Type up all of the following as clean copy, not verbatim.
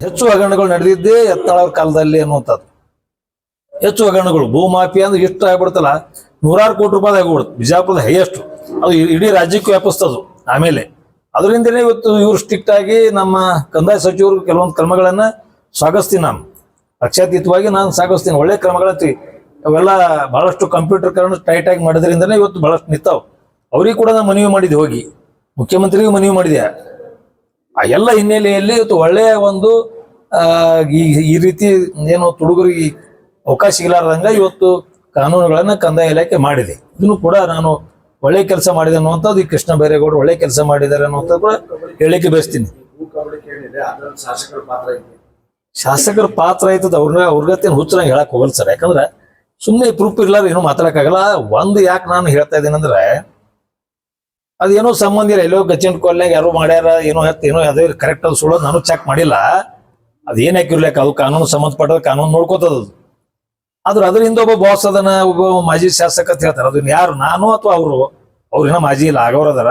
ಹೆಚ್ಚು ಹಗರಣಗಳು ನಡೆದಿದ್ದೇ ಎತ್ತಾಳವ್ರ ಕಾಲದಲ್ಲಿ ಅನ್ನುವಂಥದ್ದು. ಹೆಚ್ಚು ಹಗರಣಗಳು ಭೂಮಾಫಿಯಾ ಅಂದ್ರೆ ಇಷ್ಟ ಆಗ್ಬಿಡ್ತಲ್ಲ, ನೂರಾರು ಕೋಟಿ ರೂಪಾಯಿ ಆಗ್ಬಿಡುತ್ತೆ. ಬಿಜಾಪುರದ ಹೈಯೆಸ್ಟ್ ಅದು ಇಡೀ ರಾಜ್ಯಕ್ಕೆ ವ್ಯಾಪಿಸ್ತದು. ಆಮೇಲೆ ಅದರಿಂದನೇ ಇವತ್ತು ಇವ್ರು ಸ್ಟ್ರಿಕ್ಟ್ ಆಗಿ ನಮ್ಮ ಕಂದಾಯ ಸಚಿವರು ಕೆಲವೊಂದು ಕ್ರಮಗಳನ್ನ ಸ್ವಾಗತಿಸ್ತೀನಿ. ನಾನು ಪಕ್ಷಾತೀತವಾಗಿ ನಾನು ಸ್ವಾಗತಿಸ್ತೀನಿ. ಒಳ್ಳೆ ಕ್ರಮಗಳಂತೀವಿ ಅವೆಲ್ಲ. ಬಹಳಷ್ಟು ಕಂಪ್ಯೂಟರ್ಕರಣ ಟೈಟ್ ಆಗಿ ಮಾಡೋದ್ರಿಂದನೇ ಇವತ್ತು ಬಹಳಷ್ಟು ನಿಂತಾವ್. ಅವ್ರಿಗೆ ಕೂಡ ನಾನು ಮನವಿ ಮಾಡಿದ್ದೆ, ಹೋಗಿ ಮುಖ್ಯಮಂತ್ರಿಗೂ ಮನವಿ ಮಾಡಿದೆ. ಆ ಎಲ್ಲ ಹಿನ್ನೆಲೆಯಲ್ಲಿ ಇವತ್ತು ಒಳ್ಳೆಯ ಒಂದು ಈ ರೀತಿ ಏನು ತುಡುಗರಿಗೆ ಅವಕಾಶ ಇಲ್ಲಾರ್ದಂಗ ಇವತ್ತು ಕಾನೂನುಗಳನ್ನ ಕಂದಾಯ ಇಲಾಖೆ ಮಾಡಿದೆ. ಇದನ್ನು ಕೂಡ ನಾನು ಒಳ್ಳೆ ಕೆಲಸ ಮಾಡಿದೆ ಅನ್ನುವಂಥದ್ದು, ಈ ಕೃಷ್ಣ ಬೈರೇಗೌಡರು ಒಳ್ಳೆ ಕೆಲಸ ಮಾಡಿದ್ದಾರೆ ಅನ್ನುವಂಥದ್ದು ಕೂಡ ಹೇಳಿಕೆ ಬಯಸ್ತೀನಿ. ಶಾಸಕರ ಪಾತ್ರ ಆಯ್ತದ ಅವ್ರಿಗತ್ತೇನು ಹುಚ್ಚರಂಗೆ ಹೇಳಕ್ ಹೋಗಲ್ಲ ಸರ್. ಯಾಕಂದ್ರೆ ಸುಮ್ಮನೆ ಪ್ರೂಫ್ ಇರ್ಲಾರ ಏನೋ ಮಾತಾಡಕ್ಕಾಗಲ್ಲ. ಒಂದು ಯಾಕೆ ನಾನು ಹೇಳ್ತಾ ಇದ್ದೀನಿ ಅಂದ್ರೆ, ಅದೇನೋ ಸಂಬಂಧ ಇಲ್ಲ, ಎಲ್ಲೋ ಗಚ್ಚಂಟ್ ಕೊಲ್ನಾಗ ಯಾರು ಮಾಡ್ಯಾರ ಏನೋ ಅದೇ ಕರೆಕ್ಟ್ ಅದು ಸುಳ್ಳೋದು ನಾನು ಚೆಕ್ ಮಾಡಿಲ್ಲ. ಅದೇನ್ ಹಾಕಿರ್ಲಿಕ್ಕೆ ಅದು ಕಾನೂನು ಸಂಬಂಧಪಟ್ಟ ಕಾನೂನು ನೋಡ್ಕೋತದ. ಆದ್ರೆ ಅದರಿಂದ ಒಬ್ಬ ಬಾಸ್ ಅದನ್ನ ಒಬ್ಬ ಮಾಜಿ ಶಾಸಕ ಅಂತ ಹೇಳ್ತಾರೆ. ಅದನ್ನ ಯಾರು, ನಾನು ಅಥವಾ ಅವ್ರೇನೋ ಮಾಜಿ ಇಲ್ಲ ಆಗವ್ರ ಅದಾರ.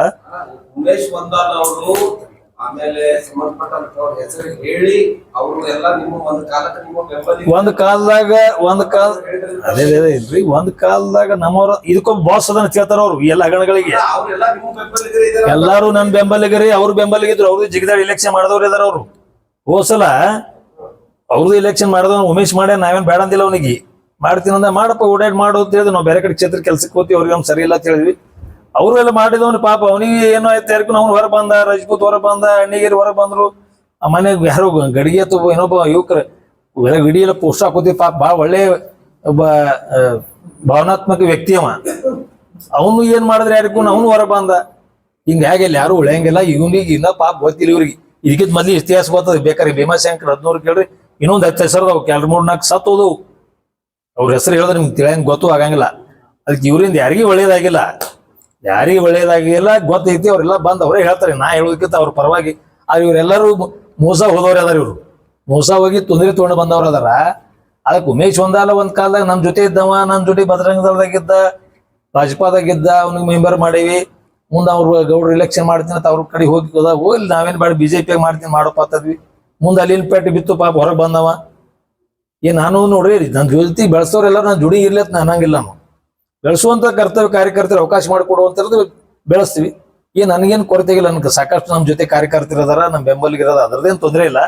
ಉಮೇಶ್ ಬಂದಾಲ್ ಅವರು ಆಮೇಲೆ ಸಂಬಂಧಪಟ್ಟವ್ರ ಹೆಸರು ಹೇಳಿ ಅವರು ಎಲ್ಲ ನಿಮ್ಮ ಒಂದ್ ಕಾಲದಾಗ ಅದೇ ಇಲ್ರಿ, ಒಂದ್ ಕಾಲದಾಗ ನಮ್ಮವ್ರ ಇದಕ್ಕೊಬ್ಬ ಬಾಸ್ ಅದನ್ನ ಕೇಳ್ತಾರ ಅವ್ರು ಎಲ್ಲ ಹಗರಣಗಳಿಗೆ. ಎಲ್ಲಾರು ನನ್ ಬೆಂಬಲಿಗರಿ, ಅವ್ರ ಬೆಂಬಲಿಗಿದ್ರು. ಅವ್ರದ್ದು ಜಿಗದಾಡಿ ಇಲೆಕ್ಷನ್ ಮಾಡಿದವ್ರು ಇದಾರ. ಅವ್ರು ಹೋಸಲ ಅವ್ರದ್ದು ಇಲೆಕ್ಷನ್ ಮಾಡಿದವ್ ಉಮೇಶ್ ಮಾಡ್ಯ, ನಾವೇನ್ ಬೇಡ ಅಂದಿಲ್ಲ ಅವನಿಗೆ. ಮಾಡ್ತೀನಂದ ಮಾಡಪ್ಪ ಓಡಾಡ್ ಮಾಡು ಅಂತ ಹೇಳಿದ್ವಿ. ನಾವು ಬೇರೆ ಕಡೆ ಕ್ಷೇತ್ರ ಕೆಲ್ಸಕ್ಕೆ ಹೋಗ್ತೀವಿ, ಅವ್ರಿಗೆ ಸರಿ ಇಲ್ಲ ಅಂತ ಹೇಳಿದ್ವಿ. ಅವರು ಎಲ್ಲ ಮಾಡಿದವನು ಪಾಪ ಅವನಿಗೆ ಏನೋ ಆಯ್ತು ಯಾರಿಗೂ ಹೊರ ಬಂದ, ರಜಪೂತ್ ಹೊರ ಬಂದ, ಅಣ್ಣಿಗೇರಿ ಹೊರ ಬಂದ್ರು. ಆ ಮನೆಗೆ ಯಾರೋ ಗಡಿಗೆ ಅಥವಾ ಏನೊಬ್ಬ ಯುವಕರು ಗಡಿ ಎಲ್ಲ ಪೋಸ್ಟ್ ಹಾಕೋತೀವಿ. ಪಾಪ ಭಾಳ ಒಳ್ಳೆ ಒಬ್ಬ ಭಾವನಾತ್ಮಕ ವ್ಯಕ್ತಿ ಅವ. ಅವನು ಏನ್ ಮಾಡಿದ್ರೆ ಯಾರಿಗೂ ಅವನು ಹೊರ ಬಂದ. ಹಿಂಗ ಹೇಗೆ ಯಾರು ಉಳಿಯಂಗಿಲ್ಲ. ಇವನಿಗೆ ಇನ್ನ ಪಾಪ ಗೊತ್ತಿಲ್ಲ ಇವ್ರಿಗೆ. ಇದಕ್ಕಿಂತ ಮೊದ್ಲು ಇತಿಹಾಸ ಗೊತ್ತದ. ಬೇಕಾದ್ರೆ ಭೀಮಾಶಂಕರ್ 14 ಕೇಳ್ರಿ, ಇನ್ನೊಂದು 10 ಹೆಸರು ಕೆಲ್ 3-4 ಸತ್ ಹೋದವು. ಅವ್ರ ಹೆಸರು ಹೇಳಿದ್ರೆ ನಿಮ್ಗೆ ತಿಳಿಯಂಗೆ ಗೊತ್ತು ಆಗಂಗಿಲ್ಲ. ಅದಕ್ಕೆ ಇವರಿಂದ ಯಾರಿಗೂ ಒಳ್ಳೇದಾಗಿಲ್ಲ, ಗೊತ್ತೈತಿ. ಅವರೆಲ್ಲ ಬಂದು ಅವರೇ ಹೇಳ್ತಾರೆ, ನಾ ಹೇಳೋದಕ್ಕಿಂತ ಅವ್ರ ಪರವಾಗಿ. ಆದ್ರೆ ಇವರೆಲ್ಲರೂ ಮೋಸ ಹೋದವ್ರೆ ಅದಾರ. ಇವ್ರು ಮೋಸ ಹೋಗಿ ತೊಂದರೆ ತೊಗೊಂಡು ಬಂದವ್ರು ಅದಾರ. ಅದಕ್ಕೆ ಉಮೇಶ್ ಒಂದಲ್ಲ ಒಂದ್ ಕಾಲದಾಗ ನಮ್ ಜೊತೆ ಇದ್ದವ, ನಮ್ ಜೊತೆ ಬಜರಂಗದಳದಾಗಿದ್ದ, ಭಾಜಪಾದಾಗಿದ್ದ. ಅವ್ನಿಗೆ ಮೆಂಬರ್ ಮಾಡೀವಿ. ಮುಂದೆ ಅವ್ರು ಗೌಡ್ರು ಇಲೆಕ್ಷನ್ ಮಾಡ್ತೀನಿ ಅಂತ ಅವ್ರ ಕಡೆ ಹೋಗಿ ನಾವೇನ್ ಬೇಡ ಬಿಜೆಪಿ ಮಾಡ್ತೀನಿ ಮಾಡಪ್ಪ ಅಂತದ್ವಿ. ಮುಂದೆ ಅಲ್ಲಿನ ಪೇಟೆ ಬಿತ್ತು, ಪಾಪ ಹೊರಗೆ ಬಂದವ. ನಾನು ನೋಡ್ರಿ, ನನ್ನ ಜೊತೆ ಬೆಳೆಸೋರೆಲ್ಲರೂ ನಾನು ಜುಡಿ ಇರ್ಲಿ ಅಂತ ಅನ್ನಂಗಿಲ್ಲ. ನಾವು ಬೆಳೆಸುವಂತ ಕರ್ತವ್ಯ ಕಾರ್ಯಕರ್ತರು ಅವಕಾಶ ಮಾಡಿಕೊಡುವಂಥದ್ದು ಬೆಳೆಸ್ತೀವಿ. ನನಗೇನು ಕೊರತೆಗಿಲ್ಲ. ನನ್ಗೆ ಸಾಕಷ್ಟು ನಮ್ಮ ಜೊತೆ ಕಾರ್ಯಕರ್ತರದಾರ, ನಮ್ಮ ಬೆಂಬಲಿಗಿರೋದ, ಅದ್ರದ್ದೇನು ತೊಂದರೆ ಇಲ್ಲ.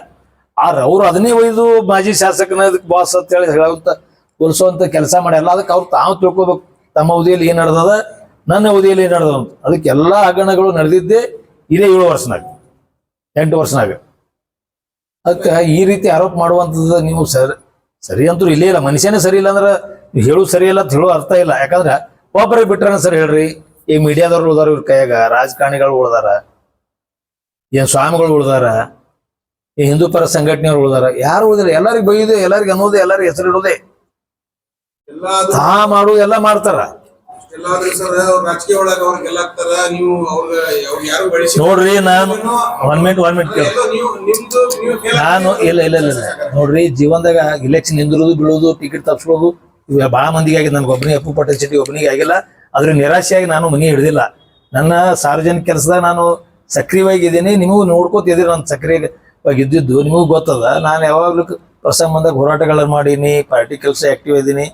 ಆದ್ರೆ ಅವ್ರು ಅದನ್ನೇ ಒಯ್ದು ಮಾಜಿ ಶಾಸಕನ ಬಾಸ್ ಅಂತ ಹೇಳಿ ಹೇಳುವಂತ ಹೋಲಿಸುವಂತ ಕೆಲಸ ಮಾಡ್ಯಾರಲ್ಲ. ಅದಕ್ಕೆ ಅವ್ರು ತಾವು ತಿಳ್ಕೊಬೇಕು, ತಮ್ಮ ಅವಧಿಯಲ್ಲಿ ಏನ್ ನಡೆದದ, ನನ್ನ ಅವಧಿಯಲ್ಲಿ ಏನ್ ನಡೆದ ಅಂತ. ಅದಕ್ಕೆ ಎಲ್ಲಾ ಹಗರಣಗಳು ನಡೆದಿದ್ದೇ ಇದೇ 7 ವರ್ಷನಾಗ 8 ವರ್ಷನಾಗ. ಅದಕ್ಕೆ ಈ ರೀತಿ ಆರೋಪ ಮಾಡುವಂಥದ್ದು ನೀವು ಸರಿ ಅಂತೂ ಇಲ್ಲೇ ಇಲ್ಲ. ಮನುಷ್ಯನೇ ಸರಿ ಇಲ್ಲ ಅಂದ್ರೆ ಹೇಳೋದು ಸರಿ ಇಲ್ಲ ಅಂತ ಹೇಳೋ ಅರ್ಥ ಇಲ್ಲ. ಯಾಕಂದ್ರೆ ಒಬ್ಬರೇ ಬಿಟ್ರನ ಸರಿ ಹೇಳ್ರಿ. ಈ ಮೀಡಿಯಾದವ್ರು ಉಳ್ದಾರ, ಇವ್ರ ಕೈಯಾಗ ರಾಜಕಾರಣಿಗಳು ಉಳ್ದಾರ, ಏನ್ ಸ್ವಾಮಿಗಳು ಉಳ್ದಾರ, ಈ ಹಿಂದೂ ಪರ ಸಂಘಟನೆಯವ್ರು ಉಳ್ದಾರ. ಯಾರು ಉಳಿದಿಲ್ಲ. ಎಲ್ಲರಿಗೂ ಬೈಯುದು, ಎಲ್ಲರಿಗೂ ಅನ್ನೋದು, ಎಲ್ಲರಿಗೂ ಹೆಸರು ಇಡೋದೇ, ತಾ ಮಾಡೋದು ಎಲ್ಲ ಮಾಡ್ತಾರ. ನೋಡ್ರಿ, ನಾನು 1 ಮಿನಿಟ್ ನಾನು ಇಲ್ಲ ನೋಡ್ರಿ, ಜೀವನದಾಗ ಇಲೆಕ್ಷನ್ ನಿಂದಿರೋದು, ಬೀಳೋದು, ಟಿಕೆಟ್ ತಪ್ಪಿಸೋದು ಇವ ಬಹಳ ಮಂದಿಗೆ ಆಗಿದೆ. ನನ್ಗೆ ಒಬ್ಬನಿಗೆ ಅಪ್ಪು ಪಟೇಲ್ ಶೆಟ್ಟಿ ಒಬ್ಬನಿಗೆ ಆಗಿಲ್ಲ. ಅದ್ರ ನಿರಾಶೆಯಾಗಿ ನಾನು ಮನೆ ಹಿಡಿದಿಲ್ಲ. ನನ್ನ ಸಾರ್ವಜನಿಕ ಕೆಲಸದಾಗ ನಾನು ಸಕ್ರಿಯವಾಗಿದ್ದೀನಿ. ನಿಮಗೂ ನೋಡ್ಕೋತಿದ್ದೀರಿ, ನಾನು ಸಕ್ರಿಯವಾಗಿ ಇದ್ದಿದ್ದು ನಿಮಗೂ ಗೊತ್ತದ. ನಾನು ಯಾವಾಗ್ಲೂ ಪ್ರಸಂಗ ಬಂದಾಗ ಹೋರಾಟಗಳನ್ನು ಮಾಡೀನಿ, ಪಾರ್ಟಿ ಕೆಲಸ ಆಕ್ಟಿವ್ ಇದ್ದೀನಿ.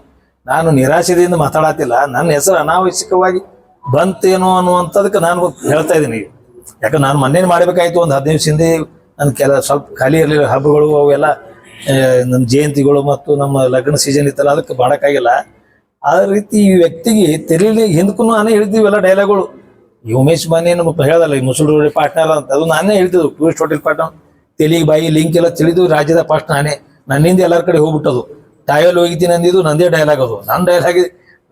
ನಾನು ನಿರಾಶೆಯಿಂದ ಮಾತಾಡತ್ತಿಲ್ಲ. ನನ್ನ ಹೆಸರು ಅನಾವಶ್ಯಕವಾಗಿ ಬಂತೇನೋ ಅನ್ನುವಂಥದಕ್ಕೆ ನಾನು ಹೇಳ್ತಾ ಇದ್ದೀನಿ. ಯಾಕಂದ್ರೆ ನಾನು ಮೊನ್ನೆ ಮಾಡಬೇಕಾಯ್ತು, ಒಂದು 15 ದಿವಸ ಹಿಂದೆ ನನ್ನ ಸ್ವಲ್ಪ ಖಾಲಿ ಇರಲಿಲ್ಲ. ಹಬ್ಬಗಳು ಅವೆಲ್ಲ ನಮ್ಮ ಜಯಂತಿಗಳು ಮತ್ತು ನಮ್ಮ ಲಗ್ನ ಸೀಸನ್ ಇತ್ತಲ್ಲ, ಅದಕ್ಕೆ ಮಾಡೋಕ್ಕಾಗಿಲ್ಲ. ಆ ರೀತಿ ಈ ವ್ಯಕ್ತಿಗೆ ತೆರೀಲಿ ಹಿಂದಕ್ಕೂ ನಾನೇ ಹೇಳ್ತೀವಿ ಎಲ್ಲ ಡೈಲಾಗ್ಗಳು. ಈ ಉಮೇಶ್ ಬಾನಿ ನಮ್ಮ ಹೇಳಲ್ಲ, ಈ ಮುಸುಳಿ ಪಾರ್ಟ್ನರ್ ಅಂತ, ಅದು ನಾನೇ ಹೇಳ್ತಿದ್ವು. ಟೂರಿಸ್ಟ್ ಹೋಟೆಲ್ ಪಾರ್ಟ್ನರ್ ತೆಲಿಗೆ ಬಾಯಿ ಲಿಂಕ್ ಎಲ್ಲ ತಿಳಿದು ರಾಜ್ಯದ ಫಸ್ಟ್ ನಾನೇ. ನನ್ನಿಂದ ಎಲ್ಲರ ಕಡೆ ಹೋಗ್ಬಿಟ್ಟದು. ಟಾಯಲ್ ಹೋಗಿದ್ದೀನಿ ಅಂದಿದ್ದು ನಂದೇ ಡೈಲಾಗ್. ಅದು ನನ್ನ ಡೈಲಾಗ್.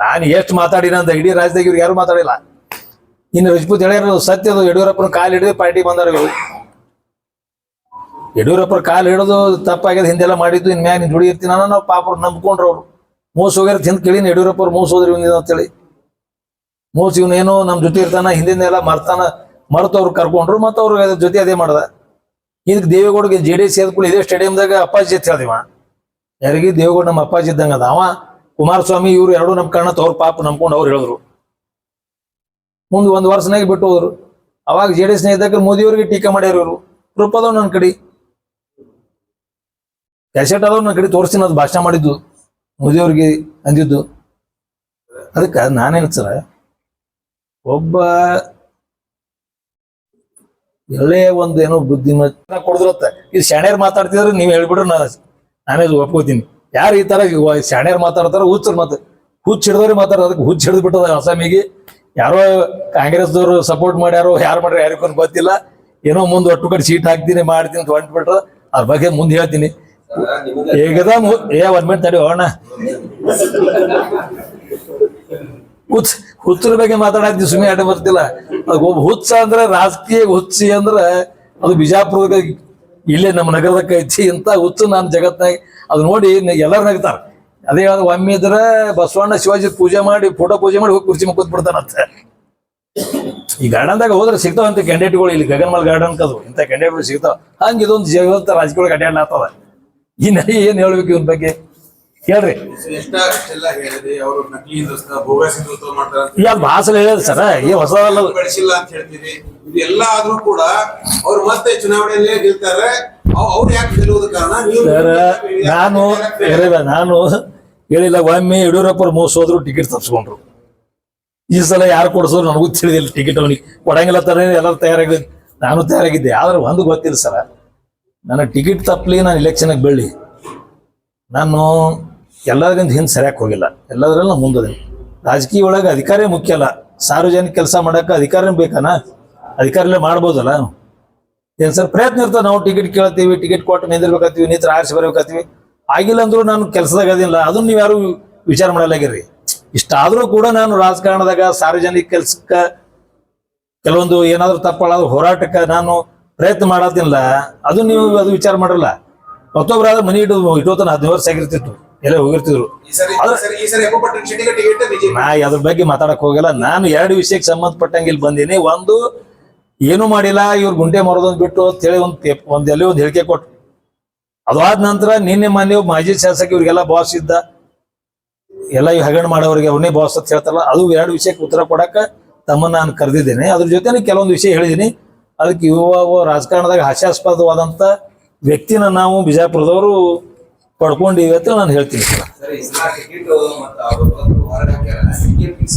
ನಾನು ಎಷ್ಟು ಮಾತಾಡಿನ ಅಂತ ಇಡೀ ರಾಜ್ಯದಾಗ ಇವ್ರು ಯಾರು ಮಾತಾಡಿಲ್ಲ. ಇನ್ನು ರಜಪೂತ್ ಹೇಳ್ಯಾರ ಸತ್ಯ. ಅದು ಯಡಿಯೂರಪ್ಪನ ಕಾಲು ಹಿಡಿದು ಪಾರ್ಟಿ ಬಂದಾರ ಇವರು. ಯಡಿಯೂರಪ್ಪರ ಕಾಲು ಹಿಡಿದು ತಪ್ಪಾಗ್ಯದ, ಹಿಂದೆಲ್ಲ ಮಾಡಿದ್ದು, ಇನ್ಮ್ಯಾಗ ನೀನು ದುಡಿ ಇರ್ತೀನಿ ಅನ್ನೋ ನಾವು ಪಾಪ ನಂಬ್ಕೊಂಡ್ರು. ಅವ್ರು ಮೋಸ ಹೋಗ್ಯಾರ ಹಿಂದೆ ಕೇಳಿನ ಯಡಿಯೂರಪ್ಪ ಅವ್ರು ಮೋಸ ಹೋದ್ರಿ ಇವನಿಗೆ ಅಂತೇಳಿ. ಮೋಸ ಇವನೇನೋ ನಮ್ಮ ಜೊತೆ ಇರ್ತಾನ, ಹಿಂದಿನೆಲ್ಲ ಮರೆತು ಅವ್ರು ಕರ್ಕೊಂಡ್ರು. ಮತ್ತು ಅವ್ರು ಜೊತೆ ಅದೇ ಮಾಡ್ದ. ಇದಕ್ಕೆ ದೇವೇಗೌಡಗೆ JDS ಸೇದ್ಕೊಳ್ಳಿ ಇದೇ ಸ್ಟೇಡಿಯಂದಾಗ ಅಪ್ಪಾಜಿ ಅಂತ ಹೇಳ್ದಿವ. ಯಾರಿಗೆ ದೇವೇಗೌಡ ನಮ್ಮ ಅಪ್ಪಾಜಿ ಇದ್ದಂಗ ಅದ. ಅವ ಕುಮಾರಸ್ವಾಮಿ ಇವ್ರು ಎರಡು ನಮ್ಮ ಕರ್ಣ ಅವ್ರ ಪಾಪ ನಂಬ್ಕೊಂಡು ಅವ್ರು ಹೇಳಿದ್ರು. ಮುಂದೆ 1 ವರ್ಷನಾಗ ಬಿಟ್ಟು ಹೋದ್ರು. ಅವಾಗ JDS ಇದ್ದಾಗ ಮೋದಿಯವ್ರಿಗೆ ಟೀಕೆ ಮಾಡ್ಯಾರ ಇವರು. ರೂಪದವ್ ನನ್ನ ಕಡೆ ಕ್ಯಾಸೆಟ್ ಅದಾವ ನನ್ನ ಕಡೆ ತೋರಿಸ್ತೀನಿ, ಅದು ಭಾಷಣ ಮಾಡಿದ್ದು ಮೋದಿಯವ್ರಿಗೆ ಅಂದಿದ್ದು. ಅದಕ್ಕೆ ನಾನೇನು ಸರ, ಒಬ್ಬ ಎಲ್ಲೇ ಒಂದು ಏನೋ ಬುದ್ಧಿಮತ್ತ ಕೊಡಿದ್ರತ್ತ, ಇದು ಶಾಣ್ಯರ್ ಮಾತಾಡ್ತಿದ್ರೆ ನೀವು ಹೇಳ್ಬಿಡ್ರೆ ನಾನೇ ಒಪ್ಕೋತೀನಿ. ಯಾರು ಈ ತರ ಶಾಣ್ಯರ್ ಮಾತಾಡ್ತಾರ, ಹುಚ್ಚರು ಹುಚ್ಚ ಹಿಡಿದವ್ರಿಗೆ ಮಾತಾಡೋದು. ಅದಕ್ಕೆ ಹುಚ್ಚ ಹಿಡಿದು ಬಿಟ್ಟದ ಅಸ್ಸಾಮಿಗೆ. ಯಾರೋ ಕಾಂಗ್ರೆಸ್ದವ್ರು ಸಪೋರ್ಟ್ ಮಾಡ್ಯಾರೋ ಯಾರು ಮಾಡ್ಯಾರ ಯಾರಿಗೂ ಗೊತ್ತಿಲ್ಲ. ಏನೋ ಮುಂದೆ ಒಟ್ಟು ಕಡೆ ಸೀಟ್ ಹಾಕ್ತೀನಿ ಮಾಡ್ತೀನಿ ಅಂತ ಹೊಂಟ್ಬಿಟ್ರ, ಅದ್ರ ಬಗ್ಗೆ ಮುಂದೆ ಹೇಳ್ತೀನಿ. ಈಗದ ಒಂದ್ ಮಿನಿಟ್ ತಡಿ ಹೋಗೋಣ. ಹುಚ್ಚರ ಬಗ್ಗೆ ಮಾತಾಡತ್ತೀವಿ, ಸುಮ್ಮನೆ ಆಟ ಬರ್ತಿಲ್ಲ. ಒಬ್ಬ ಹುಚ್ಚ ಅಂದ್ರೆ ರಾಜಕೀಯ ಹುಚ್ಚಿ ಅಂದ್ರೆ ಅದು ಬಿಜಾಪುರದ ಇಲ್ಲೇ ನಮ್ಮ ನಗರದಕ್ಕೆ ಐತಿ. ಇಂತ ಹುಚ್ಚು ನಾನು ಜಗತ್ನಾಗ ಅದು ನೋಡಿ ಎಲ್ಲರೂ ನಗ್ತಾರ. ಅದೇ ಹೇಳೋದು, ಒಮ್ಮೆ ಇದ್ರ ಬಸವಣ್ಣ ಶಿವಾಜಿ ಪೂಜೆ ಮಾಡಿ ಫೋಟೋ ಪೂಜೆ ಮಾಡಿ ಹೋಗಿ ಕುರ್ಚಿ ಕೂತ್ ಬಿಡ್ತಾನಂತ. ಈ ಗಾರ್ಡನ್ದಾಗ ಹೋದ್ರೆ ಸಿಗ್ತಾವಂತ ಕ್ಯಾಂಡಿಡೇಟ್ಗಳು, ಇಲ್ಲಿ ಗಗನ್ಮಲ್ ಗಾರ್ಡನ್ ಕದು ಇಂಥ ಕ್ಯಾಂಡಿಡೇಟ್ಗಳು ಸಿಗ್ತಾವ. ಹಂಗ ಇದೊಂದು ಜೀವಂತ ರಾಜಕೀಯ ಅಡ್ಡಾಡ್ಲಾಗ್ತದ. ಈ ನೈ ಏನ್ ಹೇಳ್ಬೇಕು ಇವನ್ ಬಗ್ಗೆ ಹೇಳ್ರಿ. ಭಾಷಣ ಹೇಳಿದ ಸರ, ಈ ಹೊಸದಲ್ಲ ಬೆಳೆಸಿಲ್ಲ ಅಂತ ಹೇಳ್ತೀರಿ. ಇದೆಲ್ಲ ಆದ್ರೂ ಕೂಡ ಅವ್ರು ಮತ್ತೆ ಚುನಾವಣೆಯಲ್ಲೇ ಗೆಲ್ತಾರೆ. ಅವ್ರು ಯಾಕೆ ಗೆಲ್ಲುವುದು ಕಾರಣ? ನಾನು ಹೇಳಿಲ್ಲ. ಒಮ್ಮೆ ಯಡಿಯೂರಪ್ಪ ಮೋಸೋದ್ರು ಟಿಕೆಟ್ ತಪ್ಸ್ಕೊಂಡ್ರು. ಈ ಸಲ ಯಾರು ಕೊಡ್ಸೋರು ನನಗೂ ತಿಳಿದಿಲ್ಲ. ಟಿಕೆಟ್ ಅವನಿಗೆ ಕೊಡಂಗಿಲ್ಲ ತರ ಎಲ್ಲರೂ ತಯಾರಾಗಿದ್ದೆ, ನಾನು ತಯಾರಾಗಿದ್ದೆ. ಆದ್ರೆ ಒಂದು ಗೊತ್ತಿಲ್ಲ ಸರ, ನನ್ನ ಟಿಕೆಟ್ ತಪ್ಪಲಿ, ನಾನು ಇಲೆಕ್ಷನ್ಗೆ ಬೆಳ್ಳಿ, ನಾನು ಎಲ್ಲರಿಗಿಂತ ಹಿಂದೆ ಸರಿಯಾಗಿ ಹೋಗಿಲ್ಲ. ಎಲ್ಲದ್ರಲ್ಲ ಮುಂದದೆ. ರಾಜಕೀಯ ಒಳಗೆ ಅಧಿಕಾರೇ ಮುಖ್ಯ ಅಲ್ಲ, ಸಾರ್ವಜನಿಕ ಕೆಲಸ ಮಾಡಕ್ಕೆ ಅಧಿಕಾರನೇ ಬೇಕನ. ಅಧಿಕಾರಲ್ಲೇ ಮಾಡ್ಬೋದಲ್ಲ. ಏನ್ ಸರ್ ಪ್ರಯತ್ನ ಇರ್ತದೆ. ನಾವು ಟಿಕೆಟ್ ಕೇಳ್ತೀವಿ, ಟಿಕೆಟ್ ಕೊಟ್ಟು ನಿಂದಿರ್ಬೇಕಾಗ್ತೀವಿ, ನಿಂತ್ರ ಆರಿಸಿ ಬರ್ಬೇಕಾಗ್ತೀವಿ. ಆಗಿಲ್ಲ ಅಂದ್ರೂ ನಾನು ಕೆಲಸದಾಗ ಅದಿಲ್ಲ, ಅದನ್ನ ನೀವು ಯಾರು ವಿಚಾರ ಮಾಡಲಾಗಿರ್ರಿ. ಇಷ್ಟಾದ್ರೂ ಕೂಡ ನಾನು ರಾಜಕಾರಣದಾಗ ಸಾರ್ವಜನಿಕ ಕೆಲ್ಸಕ್ಕೆ ಕೆಲವೊಂದು ಏನಾದ್ರು ತಪ್ಪಳಾದ್ರು ಹೋರಾಟಕ್ಕೆ ನಾನು ಪ್ರಯತ್ನ ಮಾಡತ್ತಿಲ್ಲ. ಅದು ನೀವು ಅದು ವಿಚಾರ ಮಾಡಲ್ಲ. ಮತ್ತೊಬ್ಬರಾದ್ರೆ ಮನೆ ಇಟ್ಟೋತನ 15 ವರ್ಷ ಆಗಿರ್ತಿತ್ತು, ಎಲ್ಲ ಹೋಗಿರ್ತಿದ್ರು. ನಾ ಅದ್ರ ಬಗ್ಗೆ ಮಾತಾಡಕ್ ಹೋಗಲ್ಲ. ನಾನು 2 ವಿಷಯಕ್ಕೆ ಸಂಬಂಧಪಟ್ಟಂಗೆ ಇಲ್ಲಿ ಬಂದೀನಿ. ಒಂದು, ಏನು ಮಾಡಿಲ್ಲ ಇವ್ರು ಗುಂಟೆ ಮರದೊಂದು ಬಿಟ್ಟು ಅಂತ ಹೇಳಿ ಒಂದೆಲ್ಲೇ ಒಂದು ಹೇಳಿಕೆ ಕೊಟ್ಟು, ಅದಾದ ನಂತರ ನಿನ್ನೆ ಮೊನ್ನೆ ಮಾಜಿ ಶಾಸಕ ಇವ್ರಿಗೆಲ್ಲ ಬಾಸ್ ಇದ್ದ, ಎಲ್ಲ ಇವ್ ಹಗರಣ ಮಾಡೋರಿಗೆ ಅವನೇ ಬಾಸ್ ಅಂತ ಹೇಳ್ತಾರಲ್ಲ, ಅದು 2 ವಿಷಯಕ್ಕೆ ಉತ್ತರ ಕೊಡಕ್ಕ ತಮ್ಮನ್ನ ನಾನು ಕರೆದಿದ್ದೇನೆ. ಅದ್ರ ಜೊತೆನೆ ಕೆಲವೊಂದು ವಿಷಯ ಹೇಳಿದ್ದೀನಿ. ಅದಕ್ಕೆ ಯುವ ರಾಜಕಾರಣದಾಗ ಹಾಸ್ಯಾಸ್ಪದವಾದಂತ ವ್ಯಕ್ತಿನ ನಾವು ಬಿಜಾಪುರದವರು ಪಡ್ಕೊಂಡಿವಿ ಅಂತ ನಾನು ಹೇಳ್ತೀನಿ.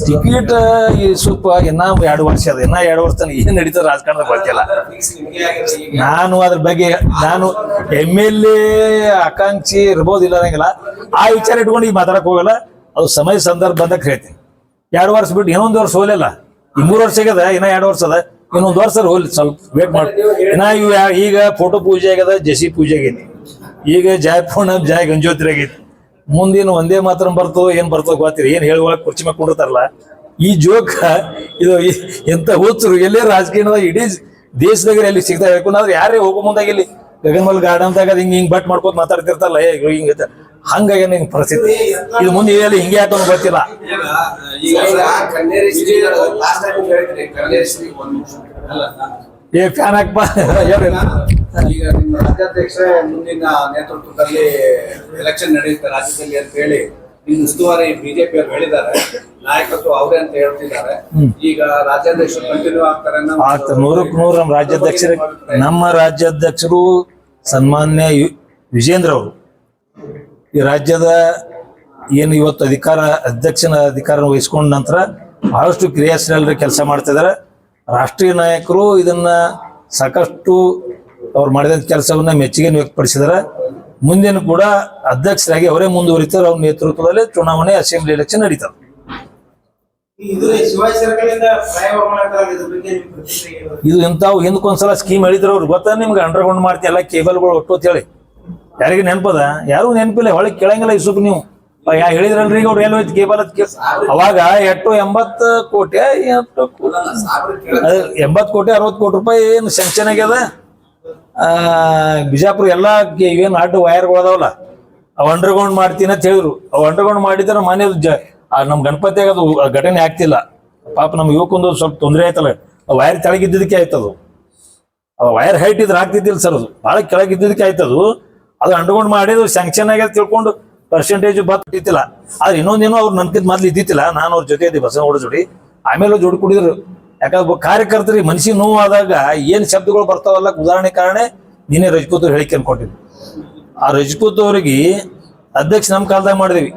ಟಿಕೆಟ್ ಈ ಸ್ವಲ್ಪ ಇನ್ನ 2 ವರ್ಷ ಅದ. ಇನ್ನ 2 ವರ್ಷ ತನಕ ಏನ್ ನಡೀತದೆ ರಾಜಕಾರಣದಾಗ ಗೊತ್ತಿಲ್ಲ. ನಾನು ಅದ್ರ ಬಗ್ಗೆ ನಾನು MLA ಆಕಾಂಕ್ಷಿ ಇರ್ಬೋದಿಲ್ಲ ಅನ್ನಂಗಿಲ್ಲ. ಆ ವಿಚಾರ ಇಟ್ಕೊಂಡು ಈಗ ಮಾತಾಡಕ್ ಹೋಗಲ್ಲ. ಅದು ಸಮಯ ಸಂದರ್ಭ ಬಂದಾಗ ಹೇಳ್ತೀನಿ. 2 ವರ್ಷ ಬಿಟ್ಟು ಇನ್ನೊಂದು ವರ್ಷ ಹೋಲಿಲ್ಲ. ಈ 3 ವರ್ಷ ಆಗ್ಯದ, ಇನ್ನ 2 ವರ್ಷ ಅದ. ಇನ್ನೊಂದು ವರ್ಷ ಹೋಗ್ಲಿ, ಸ್ವಲ್ಪ ವೇಟ್ ಮಾಡಿ. ಇನ್ನ ಇವು ಈಗ ಫೋಟೋ ಪೂಜೆ ಆಗ್ಯದ, ಜಸಿ ಪೂಜೆ ಆಗೈತಿ. ಈಗ ಜಯ ಪೂರ್ಣಮ್ ಜಯ ಗಂಜೋತ್ರಿ ಆಗೈತಿ. ಮುಂದಿನ ಒಂದೇ ಮಾತ್ರ ಬರ್ತದೋ ಏನ್ ಬರ್ತದೋ ಗೊತ್ತಿರಿ. ಏನ್ ಹೇಳುವಾಗ ಕುರ್ಚಿ ಮೇಲೆ ಕುಂಡಿರ್ತಾರಲ್ಲ, ಈ ಜೋಕ್ ಇದು ಎಂತ ಹುಚ್ಚರು ಎಲ್ಲೇ ರಾಜಕೀಯದಾಗ ಇಡೀ ದೇಶದಾಗ ಎಲ್ಲಿ ಸಿಗ್ತಾ ಹೇಳ್ಕೊಂಡ್ರೆ ಯಾರೇ ಹೋಗೋ ಮುಂದಾಗ ಇಲ್ಲಿ ಗಗನ್ಮಲ್ ಗಾರ್ಡನ್ದಾಗ ಹಿಂಗ್ ಬಟ್ ಮಾಡ್ಕೋತ ಮಾತಾಡ್ತಿರ್ತಾರಲ್ಲ, ಹಿಂಗ ಹಂಗಾಗಿ ಹಿಂಗ್ ಪರಿಸ್ಥಿತಿ. ಇದು ಮುಂದೆ ಹೇಳಿ ಹಿಂಗೆ ಯಾಕಂದ್ರೆ ಗೊತ್ತಿಲ್ಲ. ಫ್ಯಾನ್ ಹಾಕ್ಪ. ಈಗ ನಿಮ್ಮ ರಾಜ್ಯಾಧ್ಯಕ್ಷ ಮುಂದಿನ ನೇತೃತ್ವದಲ್ಲಿ ಎಲೆಕ್ಷನ್ ನಡೆಯುತ್ತೆ ರಾಜ್ಯದಲ್ಲಿ ಅಂತ ಹೇಳಿ ನಿಮ್ಮ ಉಸ್ತುವಾರಿ ಬಿಜೆಪಿ ಅವರು ಹೇಳಿದ್ದಾರೆ. ನಾಯಕತ್ವ ಅವರೇ ಅಂತ ಹೇಳ್ತಿದ್ದಾರೆ. ಈಗ ರಾಜ್ಯಾಧ್ಯಕ್ಷರು ಕಂಟಿನ್ಯೂ ಆಗ್ತಾರೆ. 100% ನಮ್ಮ ರಾಜ್ಯಾಧ್ಯಕ್ಷರು ಸನ್ಮಾನ್ಯ ವಿಜೇಂದ್ರ ಅವರು ಈ ರಾಜ್ಯದ ಏನು ಇವತ್ತು ಅಧ್ಯಕ್ಷನ ಅಧಿಕಾರ ವಹಿಸ್ಕೊಂಡ ನಂತರ ಬಹಳಷ್ಟು ಕ್ರಿಯಾಶೀಲರು ಕೆಲಸ ಮಾಡ್ತಿದ್ದಾರೆ. ರಾಷ್ಟ್ರೀಯ ನಾಯಕರು ಇದನ್ನ ಸಾಕಷ್ಟು ಅವ್ರು ಮಾಡಿದಂಥ ಕೆಲಸವನ್ನ ಮೆಚ್ಚುಗೆಯನ್ನು ವ್ಯಕ್ತಪಡಿಸಿದ್ದಾರೆ. ಮುಂದೇನು ಕೂಡ ಅಧ್ಯಕ್ಷರಾಗಿ ಅವರೇ ಮುಂದುವರಿತಾರೆ. ಅವ್ರ ನೇತೃತ್ವದಲ್ಲಿ ಚುನಾವಣೆ ಅಸೆಂಬ್ಲಿ ಎಲೆಕ್ಷನ್ ನಡೀತದೆ. ಇದು ಇಂಥವು ಹಿಂದಕ್ಕೊಂದ್ಸಲ ಸ್ಕೀಮ್ ಹೇಳಿದ್ರು ಅವ್ರು ಗೊತ್ತಾ ನಿಮ್ಗೆ? ಅಂಡರ್ಗ್ರೌಂಡ್ ಮಾಡ್ತಿ ಎಲ್ಲ ಕೇಬಲ್ಗಳು ಒಟ್ಟು ಅಂತ ಹೇಳಿ ಯಾರಿಗೆ ನೆನಪದ? ಯಾರು ನೆನಪಿಲ್ಲ, ಹೊಳಗೆ ಕೇಳಂಗಿಲ್ಲ. ಈ ಸ್ವಲ್ಪ ನೀವು ಹೇಳಿದ್ರಲ್ರಿ ಈಗ ಅವ್ರು ಎಲ್ಲಿ ಹೋಯ್ತು ಕೇಬಲ್ ಅವಾಗ 80 ಕೋಟಿ 80 ಕೋಟಿ 60 ಕೋಟಿ ರೂಪಾಯಿ ಏನು ಸ್ಯಾಂಕ್ಷನ್ ಆಗ್ಯದ. ಬಿಜಾಪುರ ಎಲ್ಲ ಏನು ಅಡ್ಡ ವೈರ್ಗಳದಾವಲ್ಲ ಅವ್ ಅಂಡರ್ಗ್ರೌಂಡ್ ಮಾಡ್ತೀನಿ ಅಂತ ಹೇಳಿದ್ರು. ಅವ್ ಅಂಡರ್ಗ್ರೌಂಡ್ ಮಾಡಿದ್ರೆ ಮನೆ ನಮ್ ಗಣಪತಿಯಾಗ ಅದು ಘಟನೆ ಆಗ್ತಿಲ್ಲ. ಪಾಪ ನಮ್ ಯುವಕೊಂದು ಸ್ವಲ್ಪ ತೊಂದರೆ ಆಯ್ತಲ್ಲ. ವೈರ್ ಕೆಳಗಿದ್ದದಕ್ಕೆ ಆಯ್ತದು. ವೈರ್ ಹೈಟ್ ಇದ್ರೆ ಆಗ್ತಿದ್ದಿಲ್ಲ ಸರ್, ಅದು ಭಾಳ ಕೆಳಗಿದ್ದದಕ್ಕೆ ಆಯ್ತದು. ಅದು ಅಂಡರ್ಗ್ರೌಂಡ್ ಮಾಡಿದ್ರು ಸ್ಯಾಂಕ್ಷನ್ ಆಗ್ಯದ ತಿಳ್ಕೊಂಡು ಪರ್ಸೆಂಟೇಜ್ ಬತ್ತಿಲ್ಲ. ಆದ್ರೆ ಇನ್ನೊಂದೇನೋ ಅವ್ರು ನನ್ಕಿಂತ ಮೊದ್ಲು ಇದ್ದಿತ್ತಿಲ್ಲ. ನಾನು ಅವ್ರ ಜೊತೆ ಇದ್ದೆ ಬಸವನಗೌಡ ಜೋಡಿ. ಆಮೇಲೆ ಜೋಡಿ ಕುಡಿದ್ರು. ಯಾಕಂದ್ರೆ ಕಾರ್ಯಕರ್ತರಿಗೆ ಮನಸ್ಸಿಗೆ ನೋವಾದಾಗ ಏನ್ ಶಬ್ದಗಳು ಬರ್ತಾವಲ್ಲ, ಉದಾಹರಣೆ ಕಾರಣ ನೀನೇ ರಜಪೂತ್ ಹೇಳಿಕೆ ಅನ್ಕೊಂಡಿದ್ರು. ಆ ರಜಪೂತ್ ಅವ್ರಿಗೆ ಅಧ್ಯಕ್ಷ ನಮ್ಮ ಕಾಲದಾಗ ಮಾಡಿದ್ವಿ.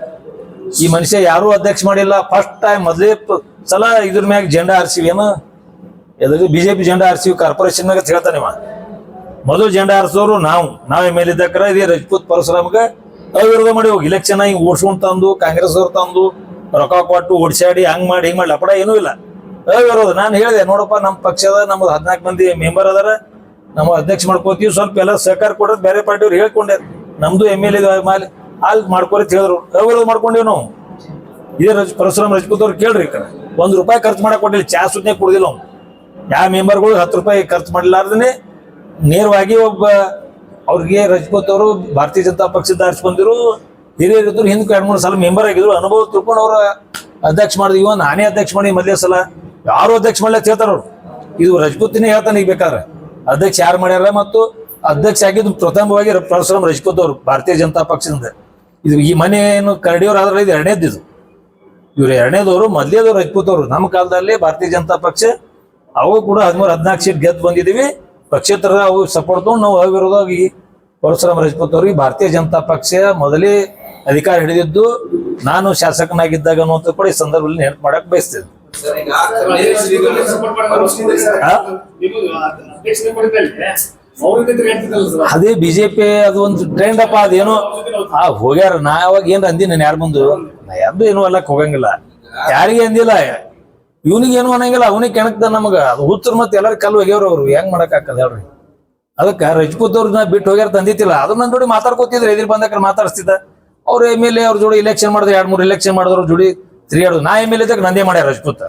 ಈ ಮನುಷ್ಯ ಯಾರೂ ಅಧ್ಯಕ್ಷ ಮಾಡಿಲ್ಲ. ಫಸ್ಟ್ ಟೈಮ್ ಮೊದಲೇ ಸಲ ಇದ್ರ ಮ್ಯಾಗ ಜೆಂಡಾ ಹಾರಿಸಿವಿ. ಏನು ಎದ್ರಿಗೆ BJP ಜೆಂಡಾ ಹಾರಿಸಿವಿ ಕಾರ್ಪೊರೇಷನ್ ಮ್ಯಾಗ ಹೇಳ್ತಾನೆ ಇವ. ಮೊದಲು ಜೆಂಡಾ ಹಾರಿಸೋರು ನಾವ್ MLA ಇದ್ದಕ್ರ ಇದೇ ರಜಪೂತ್ ಪರಶುರಾಮ್ಗೆ ಅವಿರೋಧ ಮಾಡಿ ಹೋಗಿ ಇಲೆಕ್ಷನ್ ಹಿಂಗ್ ಓಡ್ಸ್ಕೊಂಡ್ ತಂದು ಕಾಂಗ್ರೆಸ್ ಅವ್ರು ತಂದು ರೊಕ್ಕ ಕೊಟ್ಟು ಓಡಿಸಾಡಿ ಹಂಗ್ ಮಾಡಿ ಹಿಂಗ್ ಮಾಡಿ ಲಪಡ ಏನೂ ಇಲ್ಲ. ಅವಿರೋಧ. ನಾನು ಹೇಳಿದೆ ನೋಡಪ್ಪ, ನಮ್ಮ ಪಕ್ಷದ ನಮ್ದು 14 ಮಂದಿ ಮೆಂಬರ್ ಅದಾರ, ನಮ್ಮ ಅಧ್ಯಕ್ಷ ಮಾಡ್ಕೋತೀವಿ, ಸ್ವಲ್ಪ ಎಲ್ಲ ಸಹಕಾರ ಕೊಡೋದು ಬೇರೆ ಪಾರ್ಟಿಯವ್ರು ಹೇಳ್ಕೊಂಡೆ, ನಮ್ದು MLA ಅಲ್ಲಿ ಮಾಡ್ಕೊರಿ ಹೇಳಿದ್ರು. ಅವಿರೋಧ ಮಾಡ್ಕೊಂಡೇವ್ ನಾವು. ಇದೇ ಪರಶುರಾಮ್ ರಜಪೂತ್ ಅವ್ರು ಕೇಳ್ರಿ, ಈ ಕಡೆ ₹1 ಖರ್ಚು ಮಾಡಕ್ ಕೊಟ್ಟಿಲ್ಲ, ಚಾ ಸುತ್ತನೆ ಕುಡ್ದಿಲ್ಲ ಅವ್ನು. ಯಾವ ಮೆಂಬರ್ಗಳು ₹10 ಖರ್ಚು ಮಾಡಿಲ್ಲಾರ್ದೇ ನೇರವಾಗಿ ಒಬ್ಬ ಅವ್ರಿಗೆ ರಜಪೂತ್ ಅವರು ಭಾರತೀಯ ಜನತಾ ಪಕ್ಷದ ಆರಿಸ್ಕೊಂಡಿರು ಹಿರಿಯರು ಇದ್ರು. ಹಿಂದಕ್ಕೆ 2-3 ಸಲ ಮೆಂಬರ್ ಆಗಿದ್ರು. ಅನುಭವ ತಿಳ್ಕೊಂಡು ಅವ್ರ ಅಧ್ಯಕ್ಷ ಮಾಡಿದ್ವಿ. ಇವ ನಾನೇ ಅಧ್ಯಕ್ಷ ಮಾಡಿ ಮೊದಲೇ ಸಲ ಯಾರು ಅಧ್ಯಕ್ಷ ಮಾಡ್ಲಿ ಅಂತ ಹೇಳ್ತಾರ ಅವ್ರು. ಇದು ರಜಪೂತಿನೇ ಹೇಳ್ತಾನೆ ಈಗ ಬೇಕಾದ್ರೆ ಅಧ್ಯಕ್ಷ ಯಾರು ಮಾಡ್ಯಾರ. ಮತ್ತು ಅಧ್ಯಕ್ಷ ಆಗಿದ್ದು ಪ್ರಥಮವಾಗಿ ಪರಶುರಾಮ್ ರಜಪೂತ್ ಅವರು ಭಾರತೀಯ ಜನತಾ ಪಕ್ಷದಿಂದ. ಇದು ಈ ಮನೆ ಏನು ಕರಡಿಯವ್ರು ಆದ್ರೆ ಇದು ಎರಡನೇದ್ದು. ಇವ್ರು ಎರಡನೇದವರು. ಮೊದಲೇದವ್ರು ರಜಪೂತ್ ಅವರು. ನಮ್ಮ ಕಾಲದಲ್ಲಿ ಭಾರತೀಯ ಜನತಾ ಪಕ್ಷ ಅವು ಕೂಡ 13-14 ಸೀಟ್ ಗೆದ್ದು ಬಂದಿದ್ದೀವಿ. ಪಕ್ಷೇತರ ಅವು ಸಪೋರ್ಟ್ ತಗೊಂಡು ನಾವು ಅವಿರೋಧವಾಗಿ ಪರಶುರಾಮ್ ರಜಪೂತ್ ಅವ್ರಿಗೆ ಭಾರತೀಯ ಜನತಾ ಪಕ್ಷ ಮೊದಲೇ ಅಧಿಕಾರ ಹಿಡಿದಿದ್ದು ನಾನು ಶಾಸಕನಾಗಿದ್ದಾಗ ಅನ್ನುವಂಥ ಕೂಡ ಈ ಸಂದರ್ಭದಲ್ಲಿ ನೆನಪು ಮಾಡಕ್ ಬಯಸ್ತೇನೆ. ಸರ್, ಈಗ ಕನ್ನೇರಿ ಶ್ರೀಗಳು ಅದೇ BJP ಅದು ಒಂದು ಟ್ರೆಂಡ್ ಅಪ್ಪ. ಅದೇನೋ ಹೋಗ್ಯಾರ. ನಾ ಅವಾಗ ಏನ್ ಅಂದಿನ ನಾನು ಯಾರ ಮುಂದೆ ಯಾರ್ದು ಏನೂ ಅಲ್ಲಕ್ ಹೋಗಂಗಿಲ್ಲ, ಯಾರಿಗೆ ಅಂದಿಲ್ಲ. ಇವನಿಗೆ ಏನು ಅನ್ನಂಗಿಲ್ಲ, ಅವನಿಗೆ ಕೆಣಕ್ದ ನಮಗ. ಅದು ಹುಚ್ಚರು ಮತ್ತೆ ಎಲ್ಲಾರು ಕಲ್ಲು ಒಗ್ಯವ್ರು. ಅವ್ರು ಹೆಂಗ್ ಮಾಡಕ್ ಹಾಕದ ಹೇಳ್ರಿ. ಅದಕ್ಕೆ ರಜಪೂತ್ ಅವ್ರನ್ನ ಬಿಟ್ಟು ಹೋಗ್ಯಾರ ತಂದಿತ್ತಿಲ್ಲ. ಅದನ್ನ ನನ್ನ ಜೋಡಿ ಮಾತಾಡ್ಕೋತಿದ್ರೆ ಎದುರು ಬಂದಾಗ ಮಾತಾಡ್ಸ್ತಿದ್ದ. ಅವ್ರ MLA ಅವ್ರ ಜೋಡಿ ಇಲೆಕ್ಷನ್ ಮಾಡಿದ್ರೆ 2-3 ಇಲೆಕ್ಷನ್ ಮಾಡಿದ್ರು ಜೋಡಿ ತಿರುಗಾಡೋದು. ನಾ MLA ಇದ್ದಾಗ ನಂದೇ ಮಾಡ್ಯಾರ ರಜಪೂತ್.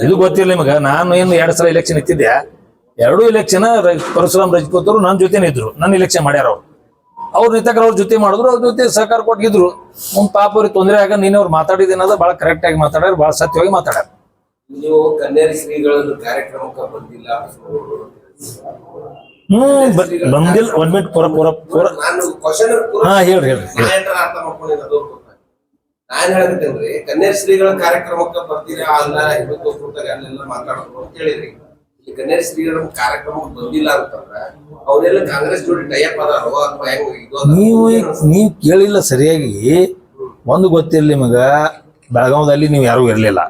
ಇದು ಗೊತ್ತಿಲ್ಲ ನಿಮಗ. ನಾನು ಏನು 2 ಸಲ ಇಲೆಕ್ಷನ್ ಇತ್ತಿದ್ದೆ. 2 ಇಲೆಕ್ಷನ್ ಪರಶುರಾಮ್ ರಜಪೂತ್ ಅವರು ನನ್ನ ಜೊತೆನೇ ಇದ್ರು. ನನ್ನ ಇಲೆಕ್ಷನ್ ಮಾಡ್ಯಾರ ಅವ್ರು. ಅವ್ರು ನಿಂತಾಗ ಅವ್ರ ಜೊತೆ ಮಾಡಿದ್ರು, ಅವ್ರ ಜೊತೆ ಸಹಕಾರ ಕೊಟ್ಟಿದ್ರು. ಪಾಪ ಅವ್ರಿಗೆ ತೊಂದರೆ ಆಗ ನೀನು ಅವ್ರು ಮಾತಾಡಿದೇನದ ಭಾಳ ಕರೆಕ್ಟ್ ಆಗಿ ಮಾತಾಡ್ಯಾರ, ಭಾಳ ಸತ್ಯವಾಗಿ ಮಾತಾಡ್ಯಾರ. ನೀವು ಕನ್ನೇರಿ ಶ್ರೀಗಳನ್ನು ಕಾರ್ಯಕ್ರಮಕ್ಕೆ ಬಂದಿಲ್ಲ. ಬಂದಿಲ್ಲ. 1 ಮಿನಿಟ್ ಪೂರ ನಾನು ಕ್ವಶನ್ ಹೇಳ್ರಿ ಅರ್ಥ ಮಾಡ್ಕೊಂಡಿದ್ದು. ನಾನ್ ಹೇಳಕತ್ತೇನ್ರಿ, ಕನ್ನೇರಿ ಶ್ರೀಗಳ ಕಾರ್ಯಕ್ರಮಕ್ಕೆ ಬರ್ತೀರಿ ಅಲ್ಲ ಹಿಂದುತ್ವ ಕುರಿತಾಗ ಅಲ್ಲೆಲ್ಲ ಮಾತಾಡೋದು ಅಂತ ಹೇಳಿದ್ರಿ. ಈ ಕನ್ನೇರಿ ಶ್ರೀಗಳ ಕಾರ್ಯಕ್ರಮಕ್ಕೆ ಬಂದಿಲ್ಲ ಅಂತಂದ್ರ ಅವರೆಲ್ಲ ಕಾಂಗ್ರೆಸ್ ಜೋಡಿ ಟೈಅಪ್ ಅದಾರೋ ಅಥವಾ ಹೆಂಗ್? ನೀವು ಕೇಳಿಲ್ಲ ಸರಿಯಾಗಿ. ಒಂದು ಗೊತ್ತಿರ್ಲಿ ನಿಮಗ, ಬೆಳಗಾವದಲ್ಲಿ ನೀವು ಯಾರು ಇರ್ಲಿಲ್ಲ.